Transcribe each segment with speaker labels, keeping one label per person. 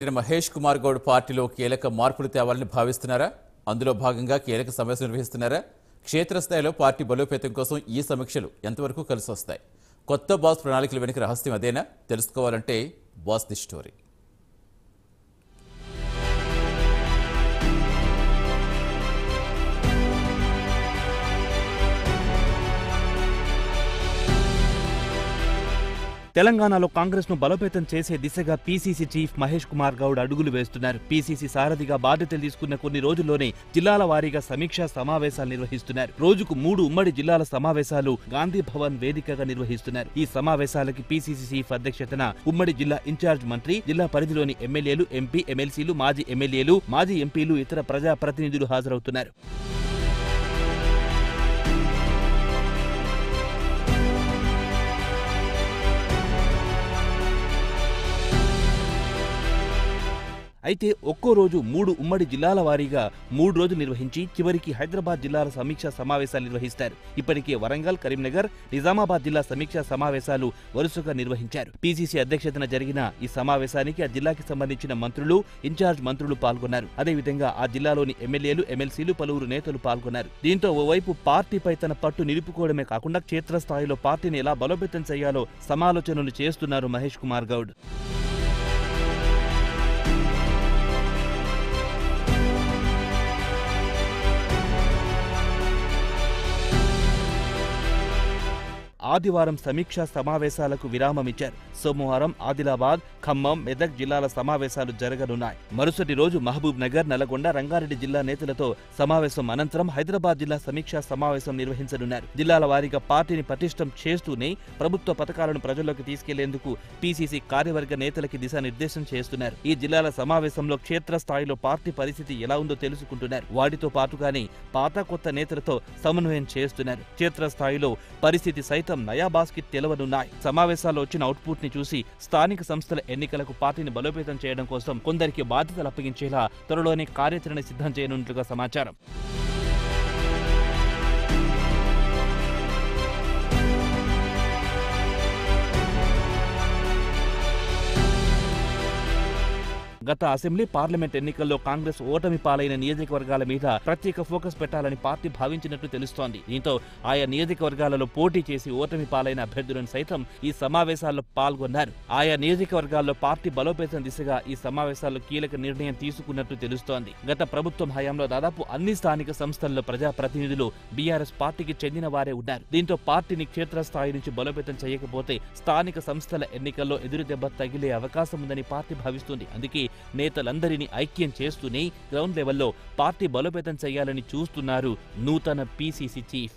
Speaker 1: మహేష్ కుమార్ గౌడ్ పార్టీలో కీలక మార్పులు తేవాలని భావిస్తున్నారా? అందులో భాగంగా కీలక సమావేశం నిర్వహిస్తున్నారా? క్షేత్రస్థాయిలో పార్టీ బలోపేతం కోసం ఈ సమీక్షలు ఎంతవరకు కలిసి వస్తాయి? కొత్త బాస్ ప్రణాళికల వెనుక రహస్యం అదేనా? తెలుసుకోవాలంటే బాస్ ది స్టోరీ.
Speaker 2: తెలంగాణలో కాంగ్రెస్ ను బలోపేతం చేసే దిశగా పీసీసీ చీఫ్ మహేష్ కుమార్ గౌడ్ అడుగులు వేస్తున్నారు. పీసీసీ సారథిగా బాధ్యతలు తీసుకున్న కొన్ని రోజుల్లోనే జిల్లాల వారీగా సమీక్షా సమావేశాలు నిర్వహిస్తున్నారు. రోజుకు 3 ఉమ్మడి జిల్లాల సమావేశాలు గాంధీ భవన్ వేదికగా నిర్వహిస్తున్నారు. ఈ సమావేశాలకి పీసీసీ చీఫ్ అధ్యక్షతన ఉమ్మడి జిల్లా ఇన్ఛార్జ్ మంత్రి, జిల్లా పరిధిలోని ఎమ్మెల్యేలు, ఎంపీ, ఎమ్మెల్సీలు, మాజీ ఎమ్మెల్యేలు, మాజీ ఎంపీలు, ఇతర ప్రజా ప్రతినిధులు హాజరవుతున్నారు. అయితే ఒక్కో రోజు 3 ఉమ్మడి జిల్లాల వారీగా 3 రోజులు నిర్వహించి చివరికి హైదరాబాద్ జిల్లాల సమీక్షా సమావేశాలు నిర్వహిస్తారు. ఇప్పటికే వరంగల్, కరీంనగర్, నిజామాబాద్ జిల్లా సమీక్షా సమావేశాలు వరుసగా నిర్వహించారు. పీసీసీ అధ్యక్షతన జరిగిన ఈ సమావేశానికి ఆ జిల్లాకి సంబంధించిన మంత్రులు, ఇన్ఛార్జ్ మంత్రులు పాల్గొన్నారు. అదేవిధంగా ఆ జిల్లాలోని ఎమ్మెల్యేలు, ఎమ్మెల్సీలు, పలువురు నేతలు పాల్గొన్నారు. దీంతో ఓవైపు పార్టీపై తన పట్టు నిలుపుకోవడమే కాకుండా క్షేత్రస్థాయిలో పార్టీని ఎలా బలోపేతం చేయాలో సమాలోచనలు చేస్తున్నారు మహేష్ కుమార్ గౌడ్. ఆదివారం సమీక్షా సమావేశాలకు విరామమిచ్చారు. సోమవారం ఆదిలాబాద్, ఖమ్మం, మెదక్ జిల్లాల సమావేశాలు జరగనున్నాయి. మరుసటి రోజు మహబూబ్ నగర్, నల్గొండ, రంగారెడ్డి జిల్లా నేతలతో సమావేశం అనంతరం హైదరాబాద్ జిల్లా సమీక్షా సమావేశం నిర్వహించనున్నారు. జిల్లాల వారీగా పార్టీని పటిష్టం చేస్తూనే ప్రభుత్వ పథకాలను ప్రజల్లోకి తీసుకెళ్లేందుకు పీసీసీ కార్యవర్గ నేతలకి దిశానిర్దేశం చేస్తున్నారు. ఈ జిల్లాల సమావేశంలో క్షేత్రస్థాయిలో పార్టీ పరిస్థితి ఎలా ఉందో తెలుసుకుంటున్నారు. వాటితో పాటుగానే పాత కొత్త నేతలతో సమన్వయం చేస్తున్నారు. క్షేత్రస్థాయిలో పరిస్థితి సైతం నయాబాస్కి తెలవనున్నాయి. సమావేశాల్లో వచ్చిన అవుట్పుట్ ని చూసి స్థానిక సంస్థల ఎన్నికలకు పార్టీని బలోపేతం చేయడం కోసం కొందరికి బాధ్యతలు అప్పగించేలా త్వరలోనే కార్యాచరణ సిద్ధం చేయనున్నట్లుగా సమాచారం. గత అసెంబ్లీ, పార్లమెంట్ ఎన్నికల్లో కాంగ్రెస్ ఓటమి పాలైన నియోజకవర్గాల మీద ప్రత్యేక ఫోకస్ పెట్టాలని పార్టీ భావించినట్లు తెలుస్తోంది. దీంతో ఆయా నియోజకవర్గాలలో పోటీ చేసి ఓటమి పాలైన అభ్యర్థులను సైతం ఈ సమావేశాల్లో పాల్గొన్నారు. ఆయా నియోజకవర్గాల్లో పార్టీ బలోపేతం దిశగా ఈ సమావేశాల్లో కీలక నిర్ణయం తీసుకున్నట్లు తెలుస్తోంది. గత ప్రభుత్వం హయాంలో దాదాపు అన్ని స్థానిక సంస్థల్లో ప్రజాప్రతినిధులు బీఆర్ఎస్ పార్టీకి చెందిన వారే ఉన్నారు. దీంతో పార్టీని క్షేత్రస్థాయి నుంచి బలోపేతం చేయకపోతే స్థానిక సంస్థల ఎన్నికల్లో ఎదురుదెబ్బ తగిలే అవకాశం ఉందని పార్టీ భావిస్తుంది. అందుకే నేతలందరినీ ఐక్యం చేస్తూనే గ్రౌండ్ లెవెల్లో పార్టీ బలోపేతం చేయాలని చూస్తున్నారు నూతన పీసీసీ చీఫ్.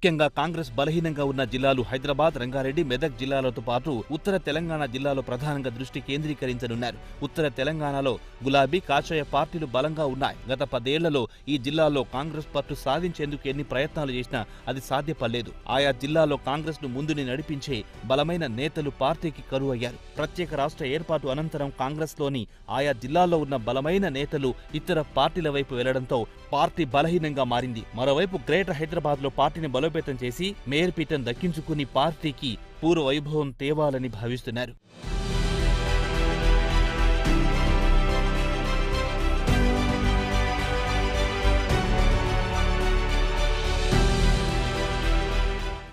Speaker 2: ముఖ్యంగా కాంగ్రెస్ బలహీనంగా ఉన్న జిల్లాలు హైదరాబాద్, రంగారెడ్డి, మెదక్ జిల్లాలతో పాటు ఉత్తర తెలంగాణ జిల్లాలో ప్రధానంగా దృష్టి కేంద్రీకరించనున్నారు. ఉత్తర తెలంగాణలో గులాబీ, కాషాయ పార్టీలు బలంగా ఉన్నాయి. గత 10 ఏళ్లలో ఈ జిల్లాల్లో కాంగ్రెస్ పట్టు సాధించేందుకు ఎన్ని ప్రయత్నాలు చేసినా అది సాధ్యపడలేదు. ఆయా జిల్లాలో కాంగ్రెస్ ను ముందుని నడిపించే బలమైన నేతలు పార్టీకి కరువయ్యారు. ప్రత్యేక రాష్ట్ర ఏర్పాటు అనంతరం కాంగ్రెస్ లోని ఆయా జిల్లాల్లో ఉన్న బలమైన నేతలు ఇతర పార్టీల వైపు వెళ్లడంతో పార్టీ బలహీనంగా మారింది. మరోవైపు గ్రేటర్ హైదరాబాద్ లో పార్టీని బలోపేతం చేసి మేయర్ పీఠం దక్కించుకుని పార్టీకి పూర్వ వైభవం తేవాలని భావిస్తున్నారు.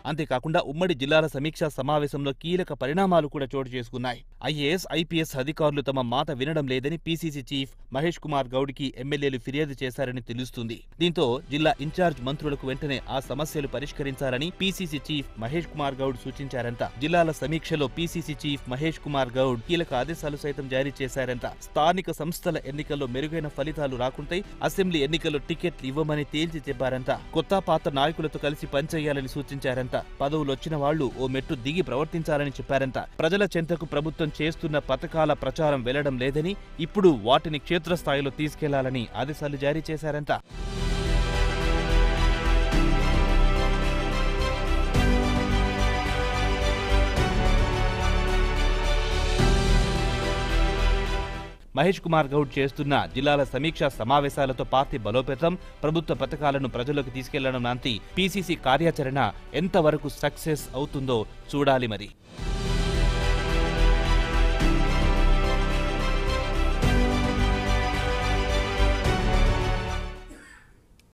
Speaker 2: అంతేకాకుండా ఉమ్మడి జిల్లాల సమీక్షా సమావేశంలో కీలక పరిణామాలు కూడా చోటు చేసుకున్నాయి. ఐఏఎస్, ఐపీఎస్ అధికారులు తమ మాట వినడం లేదని పీసీసీ చీఫ్ మహేష్ కుమార్ గౌడ్ కి ఎమ్మెల్యేలు ఫిర్యాదు చేశారని తెలుస్తుంది. దీంతో జిల్లా ఇన్ఛార్జ్ మంత్రులకు వెంటనే ఆ సమస్యలు పరిష్కరించాలని పీసీసీ చీఫ్ మహేష్ కుమార్ గౌడ్ సూచించారంట. జిల్లాల సమీక్షలో పీసీసీ చీఫ్ మహేష్ కుమార్ గౌడ్ కీలక ఆదేశాలు సైతం జారీ చేశారంట. స్థానిక సంస్థల ఎన్నికల్లో మెరుగైన ఫలితాలు రాకుంటే అసెంబ్లీ ఎన్నికల్లో టికెట్లు ఇవ్వమని తేల్చి చెప్పారంట. కొత్త పాత నాయకులతో కలిసి పనిచేయాలని సూచించారంట. పదవులొచ్చిన వాళ్లు ఓ మెట్టు దిగి ప్రవర్తించాలని చెప్పారంట. ప్రజల చెంతకు ప్రభుత్వం చేస్తున్న పథకాల ప్రచారం వెళ్లడం లేదని, ఇప్పుడు వాటిని క్షేత్రస్థాయిలో తీసుకెళ్లాలని ఆదేశాలు జారీ చేశారంట. మహేష్ కుమార్ గౌడ్ చేస్తున్న జిల్లాల సమీక్షా సమావేశాలతో పార్టీ బలోపేతం, ప్రభుత్వ పథకాలను ప్రజలకు తీసుకెళ్లడం లాంటి పీసీసీ కార్యాచరణ ఎంతవరకు సక్సెస్ అవుతుందో చూడాలి మరి.